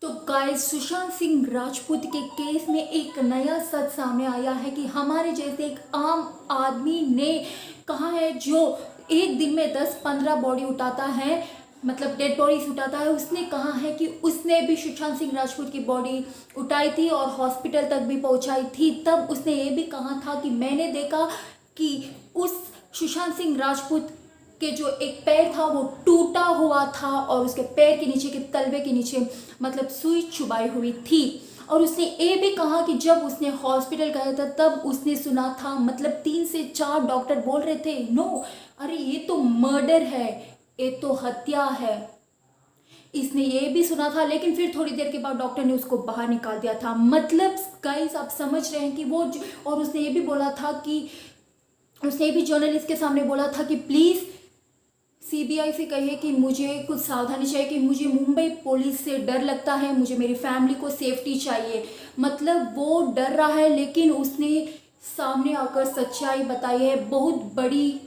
तो गाइस, सुशांत सिंह राजपूत के केस में एक नया सच सामने आया है कि हमारे जैसे एक आम आदमी ने कहा है जो एक दिन में 10-15 बॉडी उठाता है, मतलब डेड बॉडीज उठाता है, उसने कहा है कि उसने भी सुशांत सिंह राजपूत की बॉडी उठाई थी और हॉस्पिटल तक भी पहुंचाई थी। तब उसने ये भी कहा था कि मैंने देखा कि उस सुशांत सिंह राजपूत के जो एक पैर था वो टूटा हुआ था और उसके पैर के नीचे के तलवे के नीचे मतलब सुई चुभाई हुई थी। और उसने ये भी कहा कि जब उसने हॉस्पिटल गया था तब उसने सुना था, मतलब 3 से 4 डॉक्टर बोल रहे थे नो, अरे ये तो मर्डर है, ये तो हत्या है। इसने ये भी सुना था, लेकिन फिर थोड़ी देर के बाद डॉक्टर ने उसको बाहर निकाल दिया था। मतलब गाइस, आप समझ रहे हैं कि वो और उसने ये भी बोला था कि उसने भी जर्नलिस्ट के सामने बोला था कि प्लीज़ सीबीआई से कहे कि मुझे कुछ सावधानी चाहिए, कि मुझे मुंबई पुलिस से डर लगता है, मुझे मेरी फैमिली को सेफ्टी चाहिए। मतलब वो डर रहा है, लेकिन उसने सामने आकर सच्चाई बताई है। बहुत बड़ी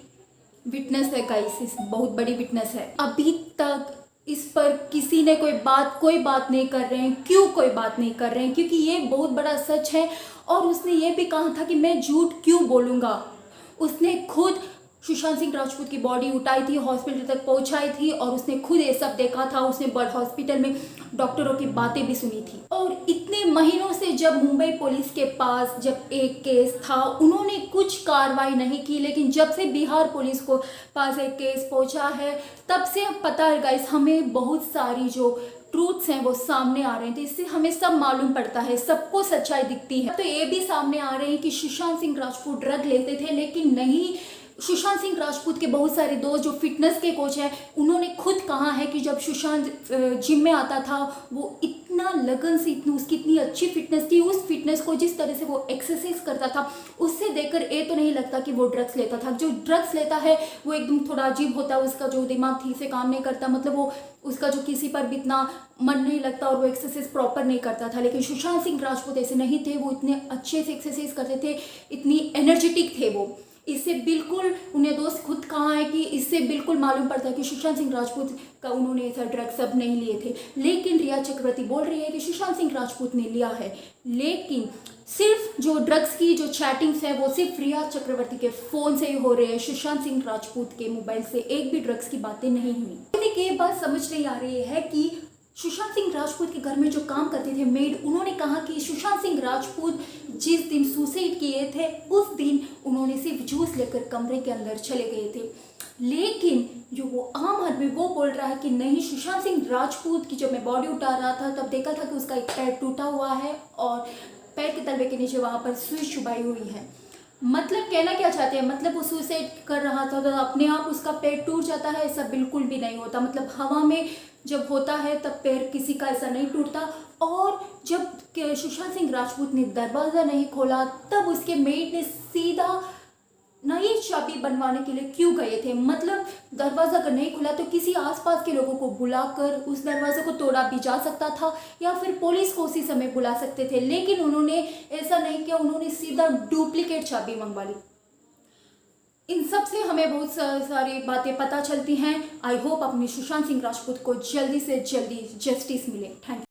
विटनेस है गाइस, बहुत बड़ी विटनेस है। अभी तक इस पर किसी ने कोई बात नहीं कर रहे हैं। क्यों कोई बात नहीं कर रहे हैं? क्योंकि ये बहुत बड़ा सच है। और उसने ये भी कहा था कि मैं झूठ क्यों बोलूँगा। उसने खुद सुशांत सिंह राजपूत की बॉडी उठाई थी, हॉस्पिटल तक पहुंचाई थी और उसने खुद ये सब देखा था। उसने बर्ड हॉस्पिटल में डॉक्टरों की बातें भी सुनी थी। और इतने महीनों से जब मुंबई पुलिस के पास जब एक केस था, उन्होंने कुछ कार्रवाई नहीं की, लेकिन जब से बिहार पुलिस को पास एक केस पहुंचा है तब से पता है गाइस, हमें बहुत सारी जो ट्रूथ्स हैं वो सामने आ रहे थे। इससे हमें सब मालूम पड़ता है, सबको सच्चाई दिखती है। तो ये भी सामने आ रहे हैं कि सुशांत सिंह राजपूत ड्रग लेते थे, लेकिन नहीं। सुशांत सिंह राजपूत के बहुत सारे दोस्त जो फिटनेस के कोच हैं, उन्होंने खुद कहा है कि जब सुशांत जिम में आता था वो इतना लगन से, उसकी इतनी अच्छी फिटनेस थी, उस फिटनेस को जिस तरह से वो एक्सरसाइज करता था उससे देखकर ये तो नहीं लगता कि वो ड्रग्स लेता था। जो ड्रग्स लेता है वो एकदम थोड़ा अजीब होता है, उसका जो दिमाग ठीक से काम नहीं करता, मतलब वो उसका जो किसी पर भी इतना मन नहीं लगता और वो एक्सरसाइज प्रॉपर नहीं करता था। लेकिन सुशांत सिंह राजपूत ऐसे नहीं थे, वो इतने अच्छे से एक्सरसाइज करते थे, इतनी एनर्जेटिक थे वो। इससे बिल्कुल, उन्हें दोस्त खुद कहा है कि इससे बिल्कुल मालूम पड़ता है कि सुशांत सिंह राजपूत का उन्होंने ऐसा ड्रग्स सब नहीं लिए थे। लेकिन रिया चक्रवर्ती बोल रही है कि सुशांत सिंह राजपूत ने लिया है, लेकिन सिर्फ जो ड्रग्स की जो चैटिंग्स है वो सिर्फ रिया चक्रवर्ती के फ़ोन से ही हो रहे हैं। सुशांत सिंह राजपूत के मोबाइल से एक भी ड्रग्स की बातें नहीं हुई। लेकिन ये बात समझ नहीं आ रही है कि सुशांत सिंह राजपूत के घर में जो काम करते थे मेड, उन्होंने कहा कि सुशांत सिंह राजपूत जिस दिन सुसाइड किए थे उस दिन उन्होंने सिर्फ जूस लेकर कमरे के अंदर चले गए थे। लेकिन जो वो आम आदमी वो बोल रहा है कि नहीं, सुशांत सिंह राजपूत की जब मैं बॉडी उठा रहा था तब देखा था कि उसका एक पैर टूटा हुआ है और पैर के तलवे के नीचे वहाँ पर सुई चुभाई हुई है। मतलब कहना क्या चाहते हैं, मतलब वो सुसाइड कर रहा था तो अपने आप उसका पैर टूट जाता है? ऐसा बिल्कुल भी नहीं होता। मतलब हवा में जब होता है तब पैर किसी का ऐसा नहीं टूटता। और जब सुशांत सिंह राजपूत ने दरवाज़ा नहीं खोला तब उसके मेड ने सीधा नई चाबी बनवाने के लिए क्यों गए थे? मतलब दरवाज़ा अगर नहीं खुला तो किसी आसपास के लोगों को बुलाकर उस दरवाजे को तोड़ा भी जा सकता था, या फिर पुलिस को उसी समय बुला सकते थे। लेकिन उन्होंने ऐसा नहीं किया, उन्होंने सीधा डुप्लीकेट चाबी मंगवा ली। इन सब से हमें बहुत सारी बातें पता चलती हैं। आई होप अपने सुशांत सिंह राजपूत को जल्दी से जल्दी जस्टिस मिले। Thank you.